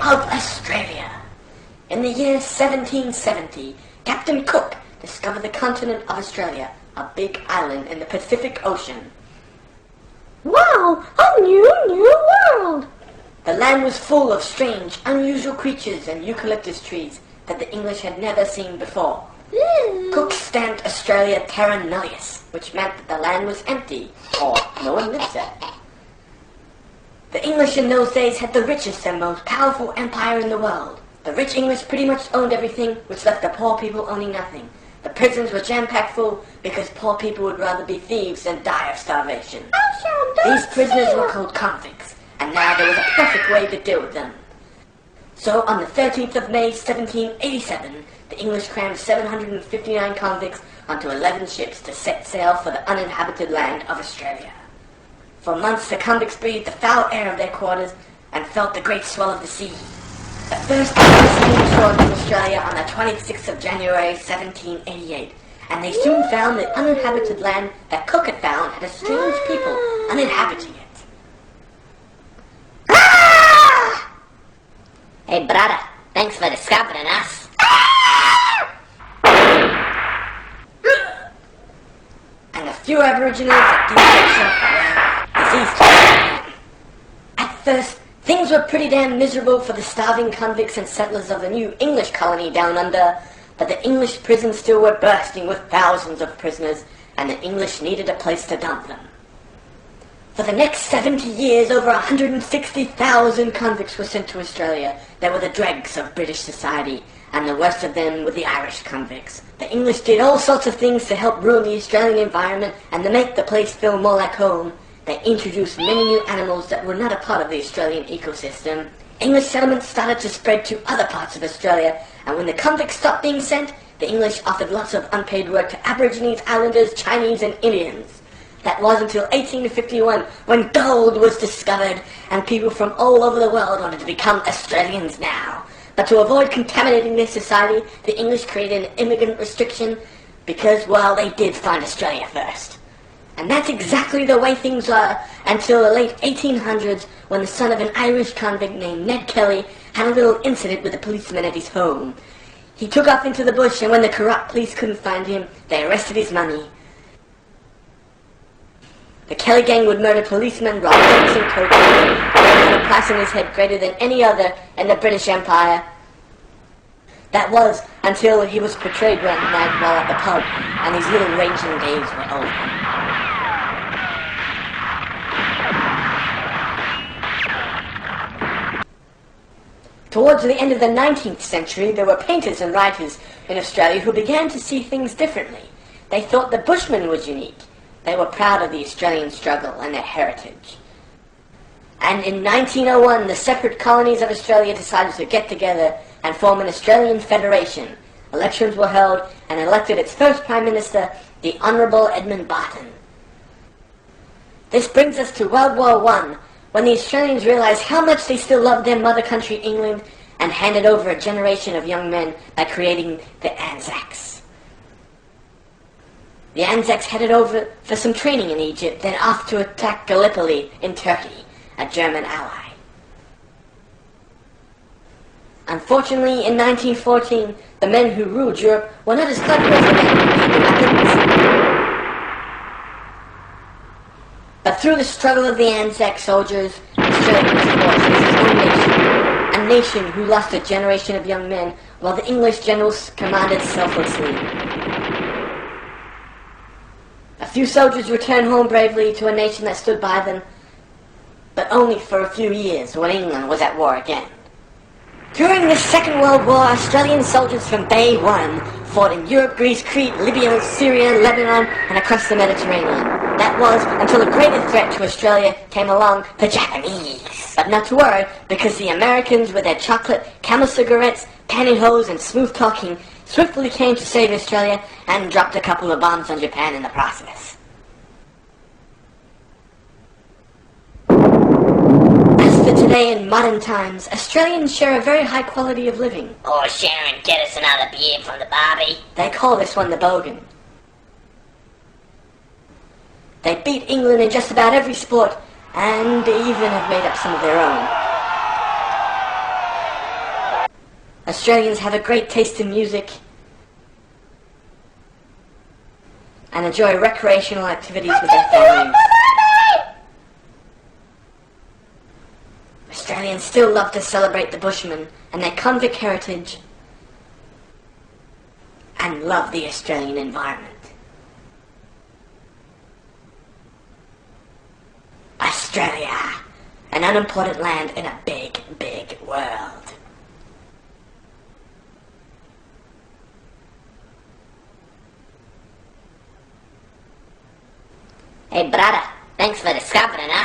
of Australia. In the year 1770, Captain Cook discovered the continent of Australia, a big island in the Pacific Ocean. Wow, a new world! The land was full of strange, unusual creatures and eucalyptus trees that the English had never seen before. Cook stamped Australia terra nullius, which meant that the land was empty, or no one lived there. The English in those days had the richest and most powerful empire in the world. The rich English pretty much owned everything, which left the poor people owning nothing. The prisons were jam-packed full because poor people would rather be thieves than die of starvation. These prisoners were called convicts, and now there was a perfect way to deal with them. So on the 13th of May, 1787, the English crammed 759 convicts onto 11 ships to set sail for the uninhabited land of Australia. For months the convicts breathed the foul air of their quarters and felt the great swell of the sea. The first English came ashore in Australia on the 26th of January, 1788, and they soon found the uninhabited land that Cook had found had a strange people uninhabiting it. Hey brother, thanks for discovering us. And a few Aboriginals that didn't get shot were diseased. At first, things were pretty damn miserable for the starving convicts and settlers of the new English colony down under, but the English prisons still were bursting with thousands of prisoners, and the English needed a place to dump them. For the next 70 years, over 160,000 convicts were sent to Australia. They were the dregs of British society, and the worst of them were the Irish convicts. The English did all sorts of things to help ruin the Australian environment and to make the place feel more like home. They introduced many new animals that were not a part of the Australian ecosystem. English settlements started to spread to other parts of Australia, and when the convicts stopped being sent, the English offered lots of unpaid work to Aborigines, Islanders, Chinese, and Indians. That was until 1851, when gold was discovered, and people from all over the world wanted to become Australians now. But to avoid contaminating their society, the English created an immigrant restriction because, well, they did find Australia first. And that's exactly the way things were until the late 1800s, when the son of an Irish convict named Ned Kelly had a little incident with a policeman at his home. He took off into the bush, and when the corrupt police couldn't find him, they arrested his mummy. The Kelly gang would murder policemen, rob banks and coaches, and had a price on his head greater than any other in the British Empire. That was until he was portrayed one night while at the pub, and his little ranging days were over. Towards the end of the 19th century, there were painters and writers in Australia who began to see things differently. They thought the Bushmen was unique. They were proud of the Australian struggle and their heritage. And in 1901, the separate colonies of Australia decided to get together and form an Australian Federation. Elections were held and elected its first Prime Minister, the Honourable Edmund Barton. This brings us to World War I, when the Australians realized how much they still loved their mother country, England, and handed over a generation of young men by creating the Anzacs. The Anzacs headed over for some training in Egypt, then off to attack Gallipoli in Turkey, a German ally. Unfortunately, in 1914, the men who ruled Europe were not as clever as the men who made the weapons. But through the struggle of the Anzac soldiers, Australia was forced as its own nation, a nation who lost a generation of young men, while the English generals commanded selflessly. A few soldiers returned home bravely to a nation that stood by them, but only for a few years when England was at war again. During the Second World War, Australian soldiers from Bay 1 fought in Europe, Greece, Crete, Libya, Syria, Lebanon, and across the Mediterranean. That was until a greater threat to Australia came along, the Japanese. But not to worry, because the Americans, with their chocolate, Camel cigarettes, pantyhose, and smooth talking, swiftly came to save Australia and dropped a couple of bombs on Japan in the process. As for today in modern times, Australians share a very high quality of living. Oh, Sharon, get us another beer from the Barbie. They call this one the Bogan. They beat England in just about every sport, and even have made up some of their own. Australians have a great taste in music and enjoy recreational activities with their families. Australians still love to celebrate the Bushmen and their convict heritage and love the Australian environment. Australia, an unimportant land in a big, big world. Hey, brother, thanks for discovering us.